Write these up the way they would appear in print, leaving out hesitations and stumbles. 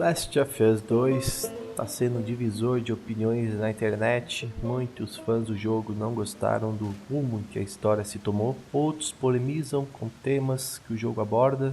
Last of Us 2 está sendo um divisor de opiniões na internet. Muitos fãs do jogo não gostaram do rumo que a história se tomou. Outros polemizam com temas que o jogo aborda.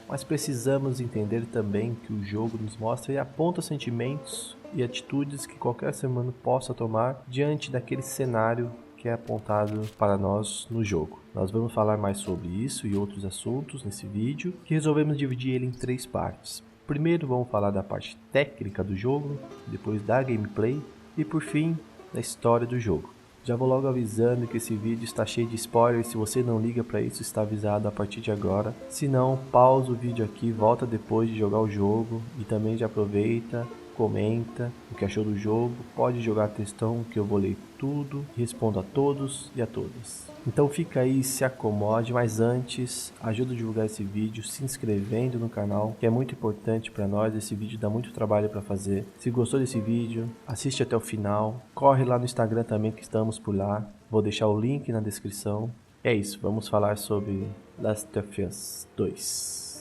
Mas precisamos entender também que o jogo nos mostra e aponta sentimentos e atitudes que qualquer ser humano possa tomar diante daquele cenário que é apontado para nós no jogo. Nós vamos falar mais sobre isso e outros assuntos nesse vídeo, que resolvemos dividir ele em 3 partes. Primeiro vamos falar da parte técnica do jogo, depois da gameplay e por fim da história do jogo. Já vou logo avisando que esse vídeo está cheio de spoilers, se você não liga para isso está avisado a partir de agora. Se não, pausa o vídeo aqui, volta depois de jogar o jogo e também já aproveita, comenta o que achou do jogo, pode jogar textão que eu vou ler tudo e respondo a todos e a todas. Então fica aí, se acomode, mas antes ajuda a divulgar esse vídeo se inscrevendo no canal, que é muito importante para nós, esse vídeo dá muito trabalho para fazer. Se gostou desse vídeo, assiste até o final, corre lá no Instagram também que estamos por lá, vou deixar o link na descrição. É isso, vamos falar sobre Last of Us 2.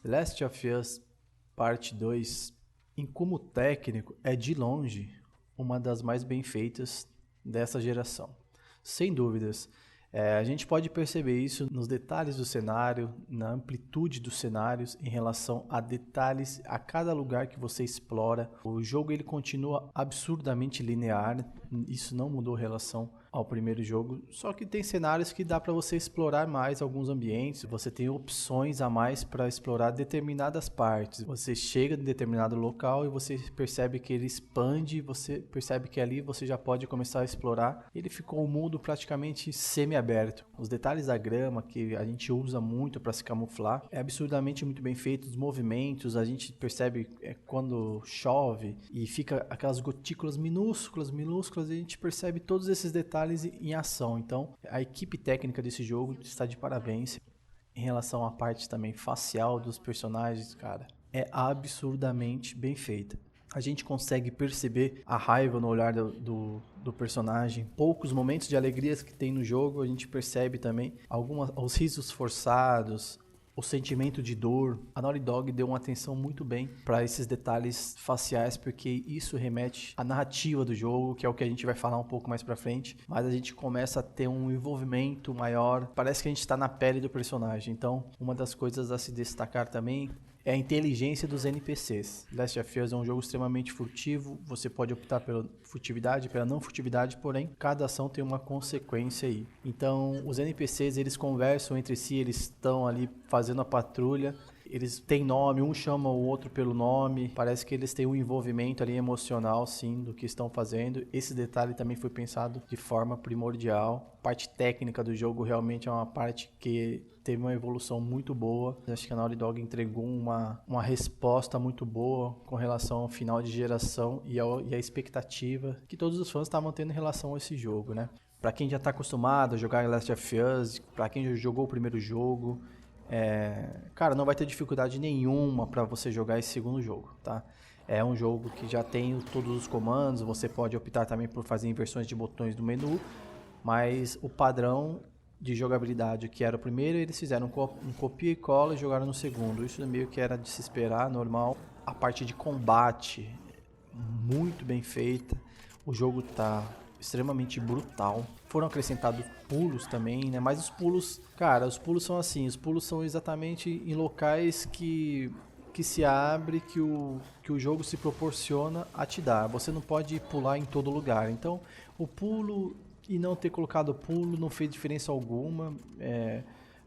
Last of Us Parte 2, em como técnico, é de longe uma das mais bem feitas dessa geração. Sem dúvidas, a gente pode perceber isso nos detalhes do cenário, na amplitude dos cenários, em relação a detalhes a cada lugar que você explora. O jogo ele continua absurdamente linear, isso não mudou em relação ao primeiro jogo, só que tem cenários que dá para você explorar mais alguns ambientes, você tem opções a mais para explorar determinadas partes. Você chega em determinado local e você percebe que ele expande, você percebe que ali você já pode começar a explorar. Ele ficou um mundo praticamente semi-aberto. Os detalhes da grama que a gente usa muito para se camuflar é absurdamente muito bem feito. Os movimentos, a gente percebe quando chove e fica aquelas gotículas minúsculas, e a gente percebe todos esses detalhes em ação. Então, a equipe técnica desse jogo está de parabéns. Em relação à parte também facial dos personagens, cara, é absurdamente bem feita. A gente consegue perceber a raiva no olhar do personagem. Poucos momentos de alegrias que tem no jogo, a gente percebe também os risos forçados, o sentimento de dor. A Naughty Dog deu uma atenção muito bem para esses detalhes faciais, porque isso remete à narrativa do jogo, que é o que a gente vai falar um pouco mais para frente, mas a gente começa a ter um envolvimento maior, parece que a gente está na pele do personagem. Então, uma das coisas a se destacar também é a inteligência dos NPCs. Last of Us é um jogo extremamente furtivo, você pode optar pela furtividade, pela não furtividade, porém, cada ação tem uma consequência aí. Então, os NPCs, eles conversam entre si, eles estão ali fazendo a patrulha, eles têm nome, um chama o outro pelo nome, parece que eles têm um envolvimento ali emocional, sim, do que estão fazendo. Esse detalhe também foi pensado de forma primordial. A parte técnica do jogo realmente é uma parte que teve uma evolução muito boa. Acho que a Naughty Dog entregou uma resposta muito boa com relação ao final de geração e a expectativa que todos os fãs estavam tendo em relação a esse jogo, né? Para quem já está acostumado a jogar Last of Us, para quem já jogou o primeiro jogo, cara, não vai ter dificuldade nenhuma para você jogar esse segundo jogo, tá? É um jogo que já tem todos os comandos, você pode optar também por fazer inversões de botões do menu, mas o padrão de jogabilidade que era o primeiro, eles fizeram um copia e cola e jogaram no segundo. Isso meio que era de se esperar, normal. A parte de combate, muito bem feita. O jogo tá extremamente brutal. Foram acrescentados pulos também, né? Mas os pulos, cara, os pulos são assim, os pulos são exatamente em locais que se abre, que o jogo se proporciona a te dar. Você não pode pular em todo lugar. Então, o pulo e não ter colocado o pulo não fez diferença alguma.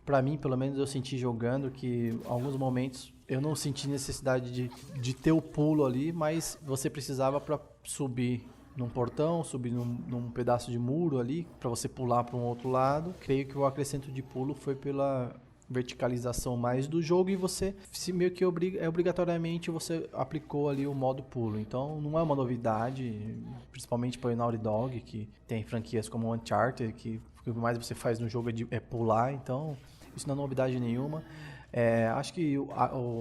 Pra mim, pelo menos, eu senti jogando que em alguns momentos eu não senti necessidade de ter o pulo ali, mas você precisava para subir num portão, subir num pedaço de muro ali, para você pular para um outro lado. Creio que o acrescento de pulo foi pela verticalização mais do jogo e você se meio que obrigatoriamente você aplicou ali o modo pulo. Então não é uma novidade, principalmente para o Naughty Dog, que tem franquias como Uncharted, que o que mais você faz no jogo é pular, então isso não é novidade nenhuma. Acho que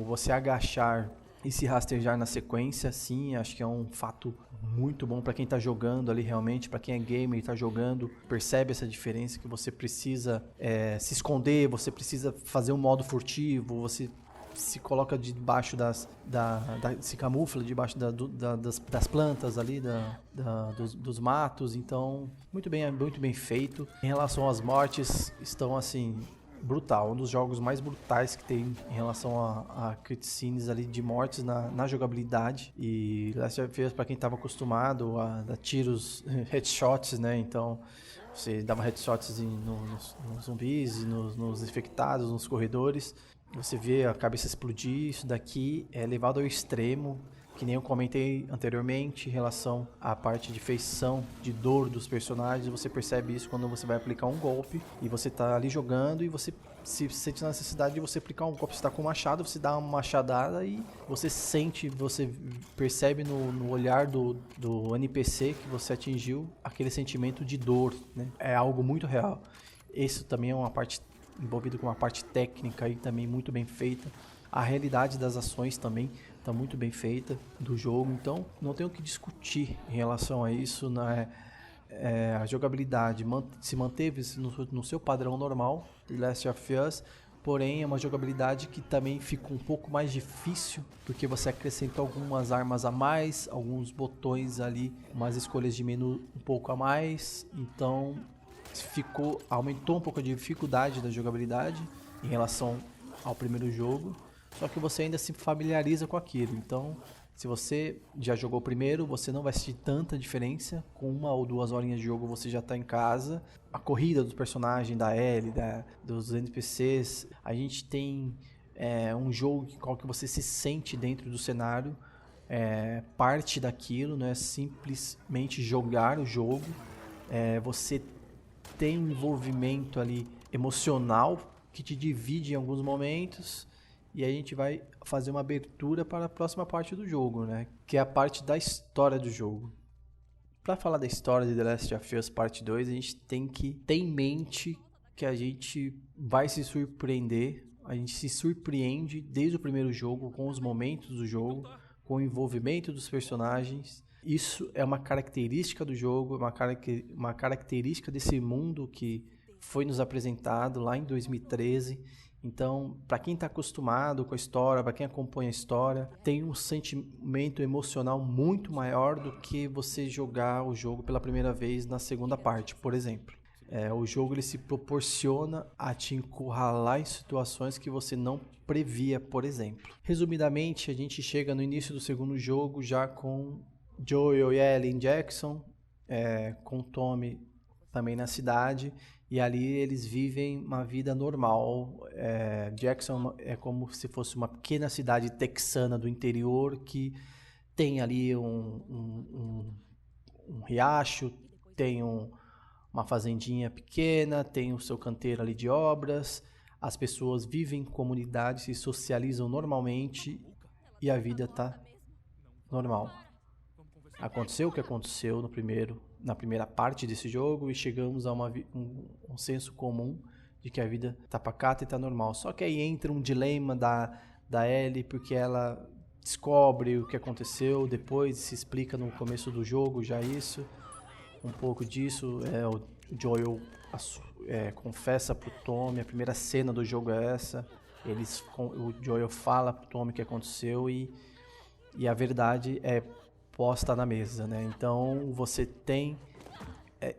você agachar e se rastejar na sequência, sim, acho que é um fato muito bom para quem está jogando ali realmente, para quem é gamer e está jogando, percebe essa diferença que você precisa se esconder, você precisa fazer um modo furtivo, você se coloca debaixo se camufla debaixo das plantas ali, dos matos, então muito bem feito. Em relação às mortes, estão assim brutal, um dos jogos mais brutais que tem em relação a cutscenes ali de mortes na jogabilidade. E Last of Us, pra quem tava acostumado a dar tiros, headshots, né? Então você dava headshots nos zumbis, nos infectados, nos corredores. Você vê a cabeça explodir, isso daqui é levado ao extremo, que nem eu comentei anteriormente, em relação à parte de feição, de dor dos personagens. Você percebe isso quando você vai aplicar um golpe e você tá ali jogando e você se sente na necessidade de você aplicar um golpe. Você tá com um machado, você dá uma machadada e você sente, você percebe no olhar do NPC que você atingiu aquele sentimento de dor, né? É algo muito real. Isso também é uma parte envolvido com uma parte técnica e também muito bem feita. A realidade das ações também está muito bem feita do jogo, então não tenho o que discutir em relação a isso, né? A jogabilidade se manteve no seu padrão normal de Last of Us, porém é uma jogabilidade que também fica um pouco mais difícil, porque você acrescenta algumas armas a mais, alguns botões ali, umas escolhas de menu um pouco a mais, então aumentou um pouco a dificuldade da jogabilidade em relação ao primeiro jogo, só que você ainda se familiariza com aquilo. Então, se você já jogou o primeiro, você não vai sentir tanta diferença. Com 1 ou 2 horinhas de jogo você já está em casa. A corrida dos personagens, da Ellie, dos NPCs, a gente tem um jogo qual que você se sente dentro do cenário, parte daquilo, não é simplesmente jogar o jogo. Você tem um envolvimento ali emocional que te divide em alguns momentos, e aí a gente vai fazer uma abertura para a próxima parte do jogo, né? Que é a parte da história do jogo. Para falar da história de The Last of Us Parte 2, a gente tem que ter em mente que a gente vai se surpreender, a gente se surpreende desde o primeiro jogo com os momentos do jogo, com o envolvimento dos personagens. Isso é uma característica do jogo, uma característica desse mundo que foi nos apresentado lá em 2013. Então, para quem está acostumado com a história, para quem acompanha a história, tem um sentimento emocional muito maior do que você jogar o jogo pela primeira vez na segunda parte, por exemplo. O jogo ele se proporciona a te encurralar em situações que você não previa, por exemplo. Resumidamente, a gente chega no início do segundo jogo já com Joel e Ellie em Jackson, com Tommy também na cidade, e ali eles vivem uma vida normal. Jackson é como se fosse uma pequena cidade texana do interior que tem ali um riacho, tem uma fazendinha pequena, tem o seu canteiro ali de obras, as pessoas vivem em comunidade, se socializam normalmente e a vida tá normal. Aconteceu o que aconteceu na primeira parte desse jogo e chegamos a um senso comum de que a vida tá pacata e tá normal. Só que aí entra um dilema da Ellie, porque ela descobre o que aconteceu, depois se explica no começo do jogo já isso, um pouco disso. O Joel confessa pro Tommy, a primeira cena do jogo é essa, o Joel fala pro Tommy o que aconteceu e a verdade é posta na mesa, né? Então você tem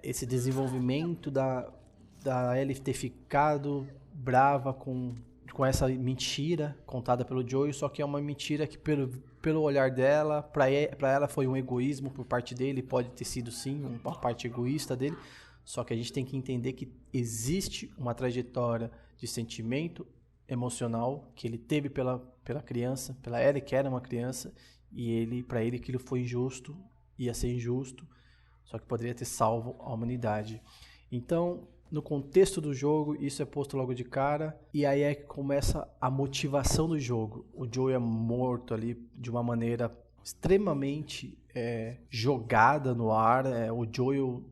esse desenvolvimento da Ellie ter ficado brava com essa mentira contada pelo Joel, só que é uma mentira que pelo olhar dela, para ela foi um egoísmo por parte dele, pode ter sido sim uma parte egoísta dele, só que a gente tem que entender que existe uma trajetória de sentimento emocional que ele teve pela criança, pela Ellie que era uma criança, e para ele aquilo foi injusto, ia ser injusto, só que poderia ter salvo a humanidade. Então, no contexto do jogo, isso é posto logo de cara, e aí é que começa a motivação do jogo. O Joel é morto ali de uma maneira extremamente jogada no ar. O Joel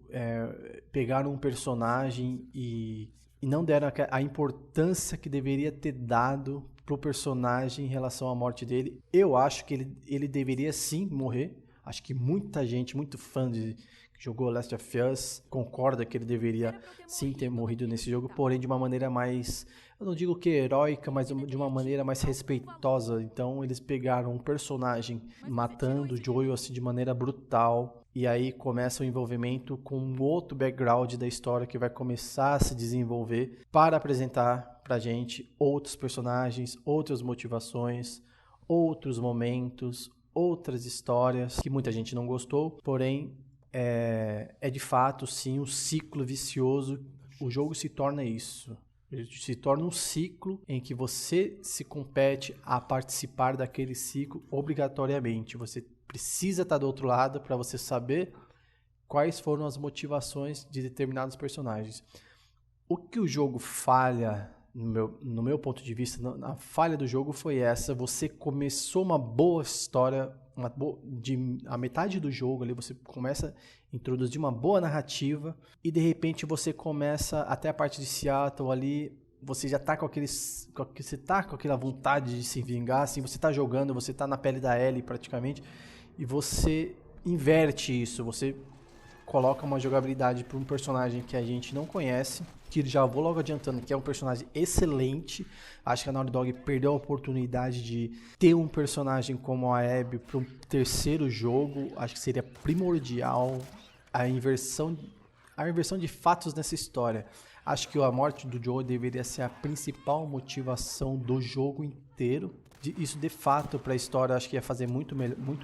pegaram um personagem e não deram a importância que deveria ter dado pro personagem em relação à morte dele. Eu acho que ele deveria sim morrer. Acho que muita gente, muito fã que jogou Last of Us, concorda que ele deveria sim ter morrido nesse jogo, porém de uma maneira mais, eu não digo que heróica, mas de uma maneira mais respeitosa. Então eles pegaram um personagem matando o Joel assim de maneira brutal, e aí começa o envolvimento com um outro background da história que vai começar a se desenvolver para apresentar pra gente outros personagens, outras motivações, outros momentos, outras histórias que muita gente não gostou, porém é de fato sim um ciclo vicioso. O jogo se torna isso. Ele se torna um ciclo em que você se compete a participar daquele ciclo obrigatoriamente. Você precisa estar do outro lado para você saber quais foram as motivações de determinados personagens. O que o jogo falha, no meu ponto de vista, a falha do jogo foi essa. Você começou uma boa história, a metade do jogo ali, você começa a introduzir uma boa narrativa e de repente você começa, até a parte de Seattle ali, você já tá com aquela vontade de se vingar, assim, você tá jogando, você tá na pele da Ellie praticamente, e você inverte isso, você coloca uma jogabilidade para um personagem que a gente não conhece, que já vou logo adiantando que é um personagem excelente. Acho que a Naughty Dog perdeu a oportunidade de ter um personagem como a Abby para um terceiro jogo. Acho que seria primordial a inversão de fatos nessa história. Acho que a morte do Joel deveria ser a principal motivação do jogo inteiro. Isso de fato para a história, acho que ia fazer muito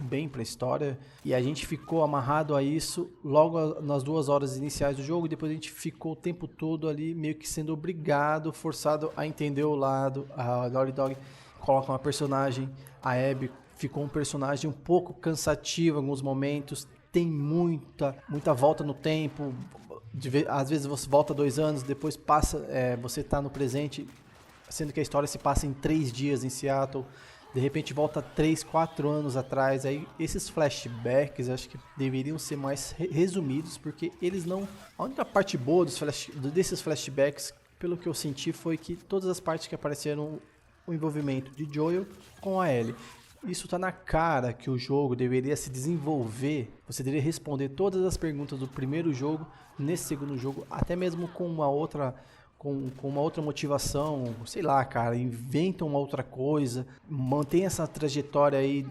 bem para a história, e a gente ficou amarrado a isso logo nas 2 horas iniciais do jogo, e depois a gente ficou o tempo todo ali meio que sendo obrigado, forçado a entender o lado. A Naughty Dog coloca uma personagem, a Abby ficou um personagem um pouco cansativo em alguns momentos, tem muita volta no tempo, às vezes você volta 2 anos, depois passa, você está no presente, sendo que a história se passa em 3 dias em Seattle, de repente volta 3, 4 anos atrás. Aí esses flashbacks acho que deveriam ser mais resumidos, porque eles não... A única parte boa desses flashbacks, pelo que eu senti, foi que todas as partes que apareceram o envolvimento de Joel com a Ellie. Isso tá na cara que o jogo deveria se desenvolver, você deveria responder todas as perguntas do primeiro jogo nesse segundo jogo, até mesmo com uma outra motivação, sei lá, cara, inventa uma outra coisa, mantém essa trajetória aí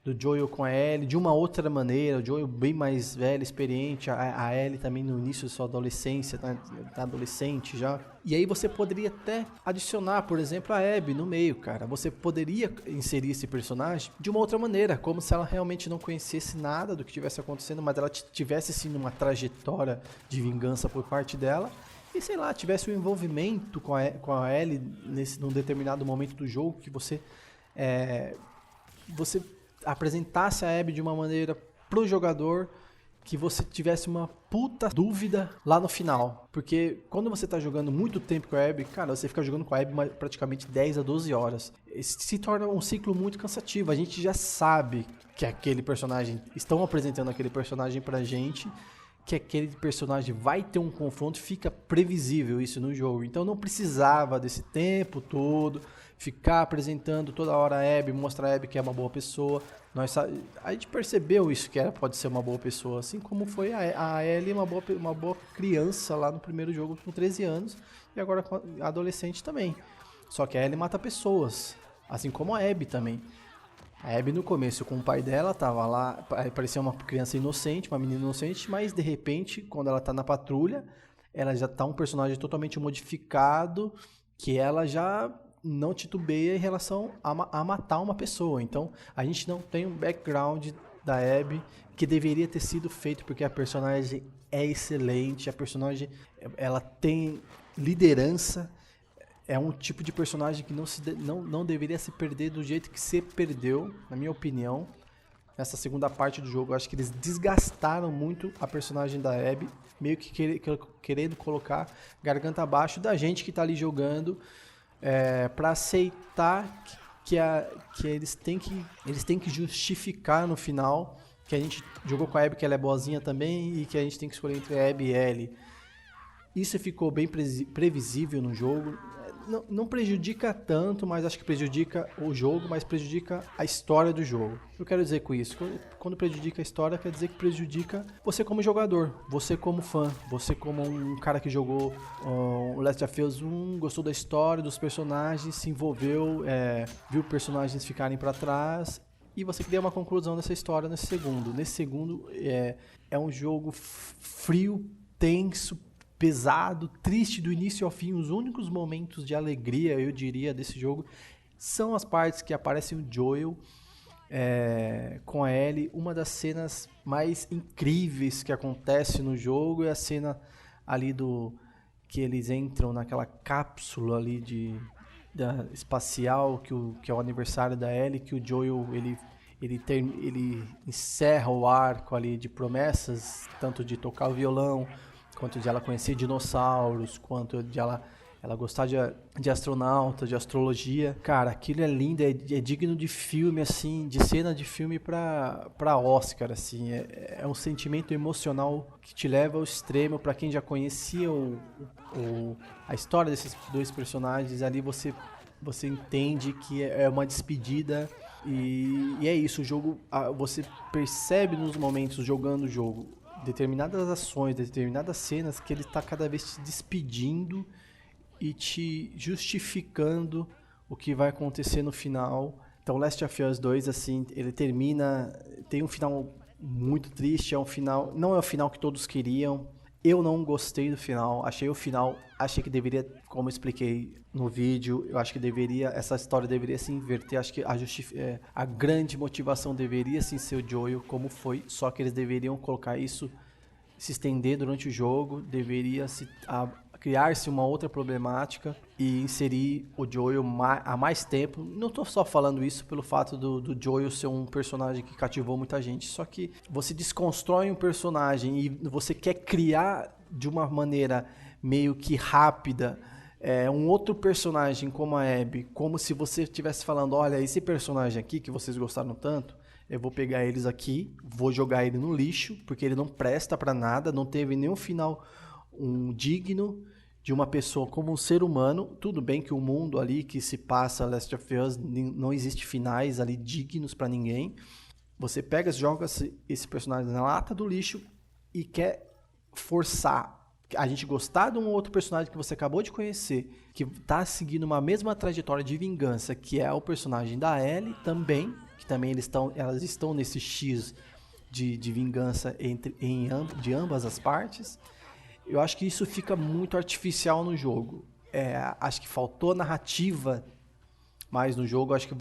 do Joel com a Ellie de uma outra maneira, o Joel bem mais velho, experiente, a Ellie também no início de sua adolescência, tá adolescente já. E aí você poderia até adicionar, por exemplo, a Abby no meio, cara. Você poderia inserir esse personagem de uma outra maneira, como se ela realmente não conhecesse nada do que estivesse acontecendo, mas ela tivesse sim uma trajetória de vingança por parte dela. E sei lá, tivesse um envolvimento com a Ellie num determinado momento do jogo, que você apresentasse a Abby de uma maneira pro jogador, que você tivesse uma puta dúvida lá no final. Porque quando você tá jogando muito tempo com a Abby, cara, você fica jogando com a Abby praticamente 10 a 12 horas. Se torna um ciclo muito cansativo. A gente já sabe que aquele personagem, estão apresentando aquele personagem pra gente, que aquele personagem vai ter um confronto, fica previsível isso no jogo. Então não precisava desse tempo todo, ficar apresentando toda hora a Abby, mostrar a Abby que é uma boa pessoa. A gente percebeu isso, que ela pode ser uma boa pessoa, assim como foi a Ellie uma boa criança lá no primeiro jogo com 13 anos, e agora adolescente também. Só que a Ellie mata pessoas, assim como a Abby também. A Abby no começo com o pai dela tava lá, parecia uma criança inocente, uma menina inocente, mas de repente, quando ela tá na patrulha, ela já tá um personagem totalmente modificado, que ela já não titubeia em relação a matar uma pessoa. Então a gente não tem um background da Abby que deveria ter sido feito, porque a personagem é excelente, a personagem ela tem liderança. É um tipo de personagem que não deveria se perder do jeito que se perdeu, na minha opinião. Nessa segunda parte do jogo, eu acho que eles desgastaram muito a personagem da Abby, meio que querendo colocar garganta abaixo da gente que tá ali jogando, para aceitar que eles têm que justificar no final que a gente jogou com a Abby, que ela é boazinha também, e que a gente tem que escolher entre a Abby e Ellie. Isso ficou bem previsível no jogo. não prejudica tanto, mas acho que prejudica o jogo, mas prejudica a história do jogo. Eu quero dizer com isso, quando prejudica a história, quer dizer que prejudica você como jogador, você como fã, você como um cara que jogou o Last of Us 1, gostou da história, dos personagens, se envolveu, viu personagens ficarem pra trás, e você cria uma conclusão dessa história nesse segundo. Nesse segundo, é um jogo frio, tenso, pesado, triste do início ao fim. Os únicos momentos de alegria, eu diria, desse jogo são as partes que aparecem o Joel com a Ellie. Uma das cenas mais incríveis que acontece no jogo é a cena ali que eles entram naquela cápsula ali espacial, que é o aniversário da Ellie, que o Joel ele encerra o arco ali de promessas, tanto de tocar o violão, quanto de ela conhecer dinossauros, quanto de ela gostar de astronauta, de astrologia. Cara, aquilo é lindo, é digno de filme, assim, de cena de filme pra Oscar, assim. É um sentimento emocional que te leva ao extremo. Pra quem já conhecia a história desses dois personagens, ali você entende que é uma despedida. E é isso, o jogo, você percebe nos momentos jogando o jogo determinadas ações, determinadas cenas que ele está cada vez te despedindo e te justificando o que vai acontecer no final. Então, Last of Us 2, assim, ele termina, tem um final muito triste, não é o final que todos queriam. Eu não gostei do final, achei que deveria, como eu expliquei no vídeo, eu acho que essa história deveria se inverter, acho que a grande motivação deveria sim ser o Joel, como foi, só que eles deveriam colocar isso, se estender durante o jogo, deveria criar-se uma outra problemática e inserir o Joel há mais tempo. Não estou só falando isso pelo fato do Joel ser um personagem que cativou muita gente, só que você desconstrói um personagem e você quer criar de uma maneira meio que rápida um outro personagem como a Abby, como se você estivesse falando, olha, esse personagem aqui que vocês gostaram tanto, eu vou pegar eles aqui, vou jogar ele no lixo, porque ele não presta pra nada, não teve nenhum final digno de uma pessoa como um ser humano. Tudo bem que o mundo ali que se passa Last of Us, não existe finais ali dignos pra ninguém. Você pega, joga esse personagem na lata do lixo e quer forçar a gente gostar de um outro personagem que você acabou de conhecer, que tá seguindo uma mesma trajetória de vingança, que é o personagem da Ellie também, que também elas estão nesse X de vingança de ambas as partes. Eu acho que isso fica muito artificial no jogo. Acho que faltou narrativa mais no jogo. Acho que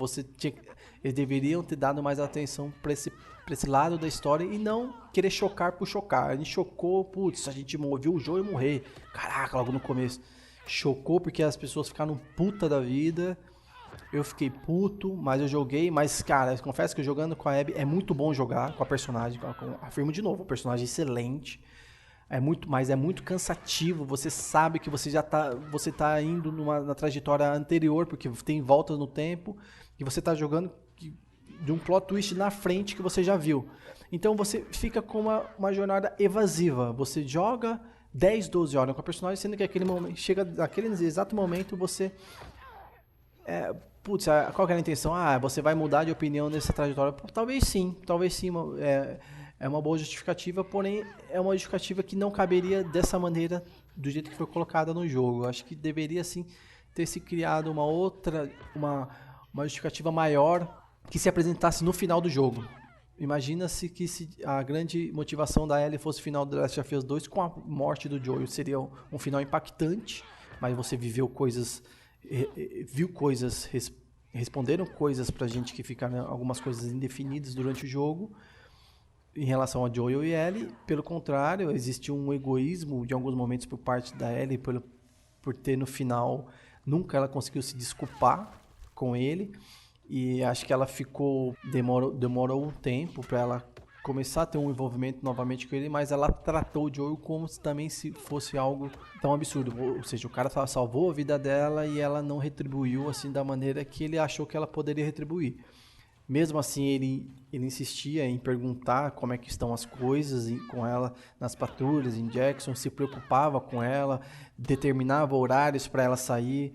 eles deveriam ter dado mais atenção para esse lado da história e não querer chocar por chocar. A gente chocou, putz, a gente viu o Joel morrer. Caraca, logo no começo. Chocou porque as pessoas ficaram puta da vida. Eu fiquei puto, mas eu joguei. Mas, cara, eu confesso que jogando com a Abby é muito bom jogar com a personagem. Afirmo de novo, um personagem excelente. Mas é muito cansativo. Você sabe que você tá indo na trajetória anterior, porque tem voltas no tempo, e você tá jogando de um plot twist na frente que você já viu. Então você fica com uma jornada evasiva. Você joga 10, 12 horas com a personagem, sendo que chega naquele exato momento você... qual que era a intenção? Você vai mudar de opinião nessa trajetória. Talvez sim. É uma boa justificativa, porém é uma justificativa que não caberia dessa maneira, do jeito que foi colocada no jogo. Acho que deveria sim ter se criado uma justificativa maior que se apresentasse no final do jogo. Imagina-se que a grande motivação da Ellie fosse o final do Last of Us 2 com a morte do Joel. Seria um final impactante, mas você viveu coisas, viu coisas, responderam coisas pra gente que ficaram algumas coisas indefinidas durante o jogo. Em relação a Joel e Ellie, pelo contrário, existe um egoísmo de alguns momentos por parte da Ellie por ter no final, nunca ela conseguiu se desculpar com ele, e acho que ela demorou um tempo para ela começar a ter um envolvimento novamente com ele, mas ela tratou o Joel como se fosse algo tão absurdo, ou seja, o cara salvou a vida dela e ela não retribuiu assim da maneira que ele achou que ela poderia retribuir. Mesmo assim, ele insistia em perguntar como é que estão as coisas com ela nas patrulhas, em Jackson, se preocupava com ela, determinava horários para ela sair.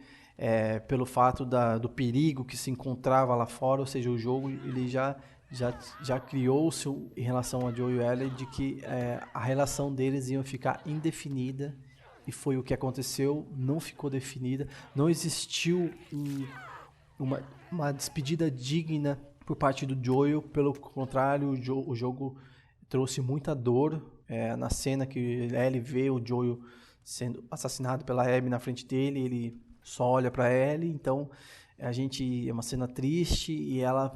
pelo fato do perigo que se encontrava lá fora, ou seja, o jogo ele já criou-se em relação a Joel e Ellie de que a relação deles ia ficar indefinida, e foi o que aconteceu, não ficou definida, não existiu uma despedida digna por parte do Joel, pelo contrário, o jogo trouxe muita dor na cena que Ellie vê o Joel sendo assassinado pela Abby na frente dele, ele só olha para Ellie, então é uma cena triste e ela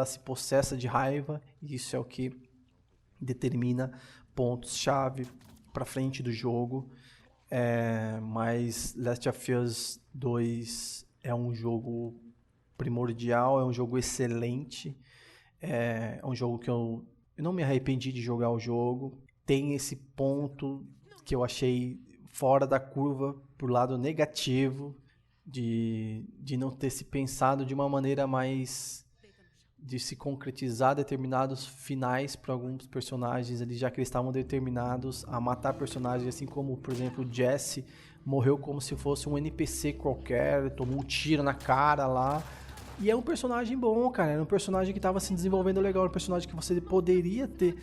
se possessa de raiva, e isso é o que determina pontos-chave para frente do jogo. Mas Last of Us 2 é um jogo primordial, é um jogo excelente, é um jogo que eu não me arrependi de jogar o jogo. Tem esse ponto que eu achei fora da curva pro lado negativo de não ter se pensado de uma maneira mais de se concretizar determinados finais para alguns personagens ali, já que eles estavam determinados a matar personagens, assim como, por exemplo, o Jesse morreu como se fosse um NPC qualquer, tomou um tiro na cara lá. E é um personagem bom, cara. Era um personagem que estava se desenvolvendo legal, um personagem que você poderia ter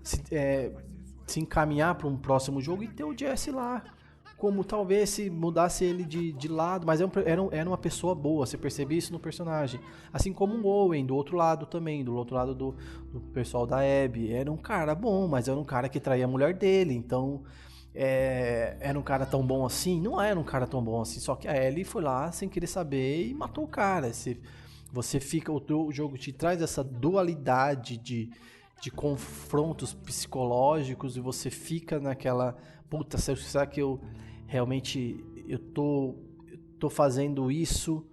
se encaminhar para um próximo jogo e ter o Jesse lá. Como talvez se mudasse ele de lado, mas era uma pessoa boa, você percebia isso no personagem. Assim como o Owen, do outro lado também, do outro lado do pessoal da Abby. Era um cara bom, mas era um cara que traía a mulher dele, então era um cara tão bom assim? Não era um cara tão bom assim, só que a Ellie foi lá sem querer saber e matou o cara. Você fica, o jogo te traz essa dualidade de confrontos psicológicos e você fica naquela, puta, será que eu realmente eu tô fazendo isso?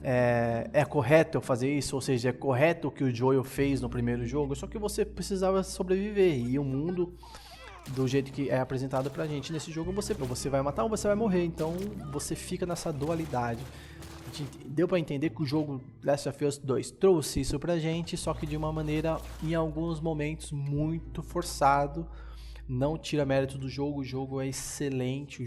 É correto eu fazer isso? Ou seja, é correto o que o Joel fez no primeiro jogo? Só que você precisava sobreviver, e o mundo, do jeito que é apresentado pra gente nesse jogo, você vai matar ou você vai morrer. Então você fica nessa dualidade. Deu pra entender que o jogo Last of Us 2 trouxe isso pra gente, só que de uma maneira, em alguns momentos, muito forçado. Não tira mérito do jogo, o jogo é excelente,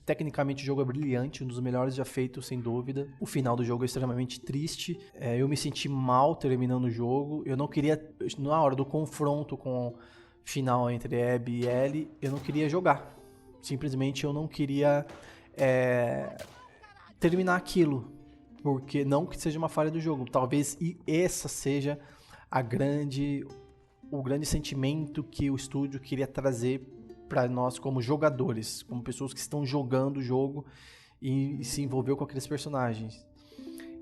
tecnicamente o jogo é brilhante, um dos melhores já feitos, sem dúvida. O final do jogo é extremamente triste, eu me senti mal terminando o jogo, eu não queria, na hora do confronto com o final entre Abby e Ellie, eu não queria jogar, simplesmente eu não queria terminar aquilo, porque não que seja uma falha do jogo, talvez essa seja o grande sentimento que o estúdio queria trazer para nós como jogadores, como pessoas que estão jogando o jogo e se envolveu com aqueles personagens.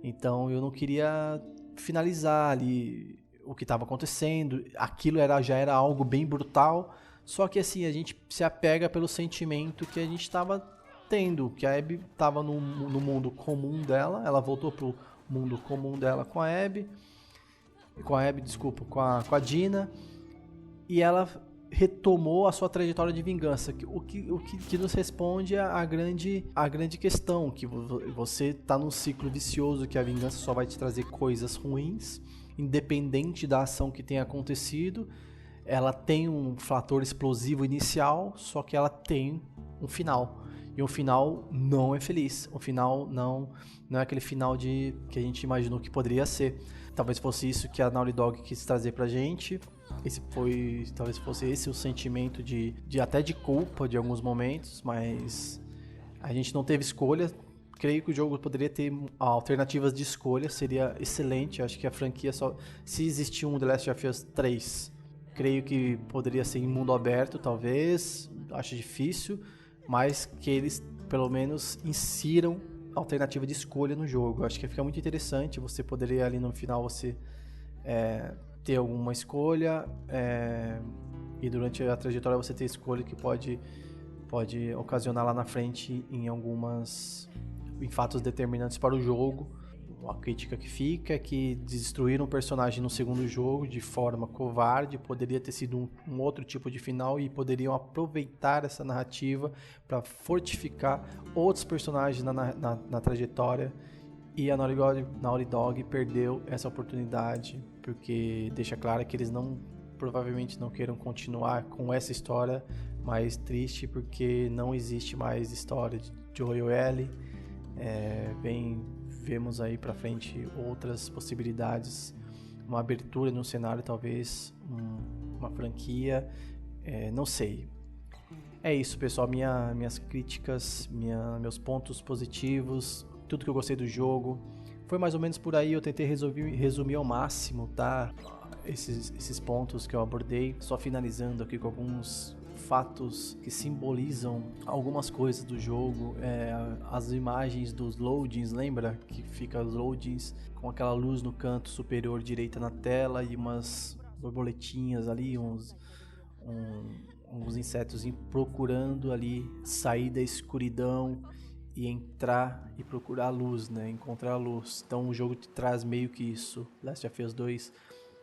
Então eu não queria finalizar ali o que estava acontecendo, aquilo já era algo bem brutal, só que assim, a gente se apega pelo sentimento que a gente estava tendo, que a Abby estava no mundo comum dela, ela voltou pro mundo comum dela com a Abby, com a Dina, e ela retomou a sua trajetória de vingança, o que nos responde a grande questão, que você está num ciclo vicioso, que a vingança só vai te trazer coisas ruins, independente da ação que tenha acontecido. Ela tem um fator explosivo inicial, só que ela tem um final. E um final não é feliz. Um final não é aquele final que a gente imaginou que poderia ser. Talvez fosse isso que a Naughty Dog quis trazer pra gente. Talvez fosse esse o sentimento até de culpa de alguns momentos, mas a gente não teve escolha. Creio que o jogo poderia ter alternativas de escolha, seria excelente. Acho que a franquia se existir um The Last of Us 3, creio que poderia ser em mundo aberto, talvez. Acho difícil, mas que eles pelo menos insiram alternativa de escolha no jogo. Acho que fica muito interessante. Você poderia ali no final você ter alguma escolha, e durante a trajetória você ter escolha que pode ocasionar lá na frente em fatos determinantes para o jogo. A crítica que fica é que destruíram o personagem no segundo jogo de forma covarde, poderia ter sido um outro tipo de final, e poderiam aproveitar essa narrativa para fortificar outros personagens na trajetória, e a Naughty Dog perdeu essa oportunidade, porque deixa claro que eles provavelmente não queiram continuar com essa história mais triste, porque não existe mais história Joel e Ellie. Vemos aí pra frente outras possibilidades, uma abertura no cenário, talvez uma franquia, não sei. É isso, pessoal, minhas críticas, meus pontos positivos, tudo que eu gostei do jogo. Foi mais ou menos por aí, eu tentei resumir ao máximo, tá? Esses pontos que eu abordei, só finalizando aqui com alguns fatos que simbolizam algumas coisas do jogo, as imagens dos loadings, lembra? Que fica os loadings com aquela luz no canto superior direita na tela e umas borboletinhas ali, uns insetos procurando ali sair da escuridão e entrar e procurar a luz, né? Encontrar a luz. Então o jogo te traz meio que isso. Last of Us 2,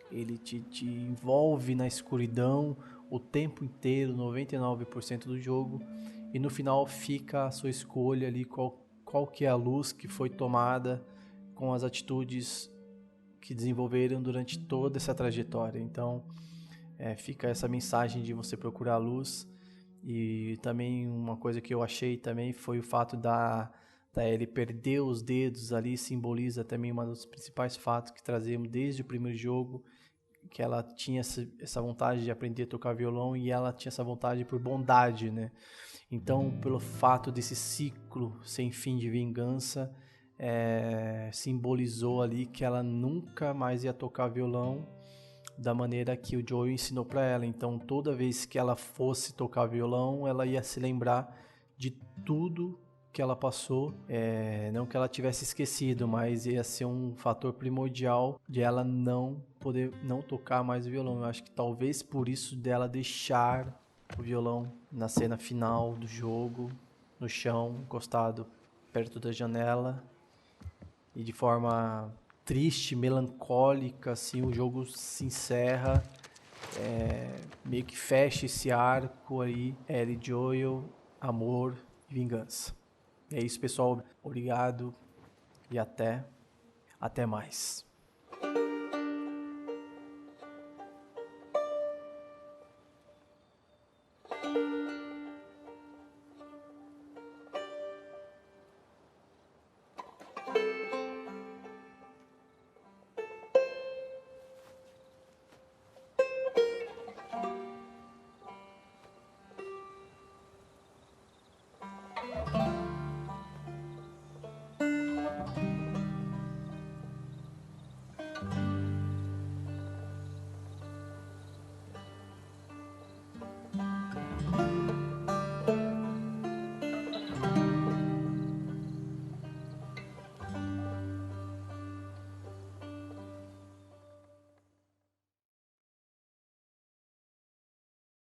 ele te envolve na escuridão o tempo inteiro, 99% do jogo, e no final fica a sua escolha ali, qual que é a luz que foi tomada com as atitudes que desenvolveram durante toda essa trajetória. Então fica essa mensagem de você procurar a luz. E também uma coisa que eu achei também foi o fato da ele perder os dedos ali, simboliza também um dos principais fatos que trazemos desde o primeiro jogo, que ela tinha essa vontade de aprender a tocar violão e ela tinha essa vontade por bondade, né? Então, pelo fato desse ciclo sem fim de vingança, simbolizou ali que ela nunca mais ia tocar violão da maneira que o Joel ensinou para ela. Então, toda vez que ela fosse tocar violão, ela ia se lembrar de tudo que ela passou, não que ela tivesse esquecido, mas ia ser um fator primordial de ela não tocar mais violão. Eu acho que talvez por isso dela deixar o violão na cena final do jogo, no chão, encostado perto da janela, e de forma triste, melancólica, assim, o jogo se encerra, meio que fecha esse arco aí, Ellie e Joel, amor e vingança. É isso, pessoal. Obrigado e até mais.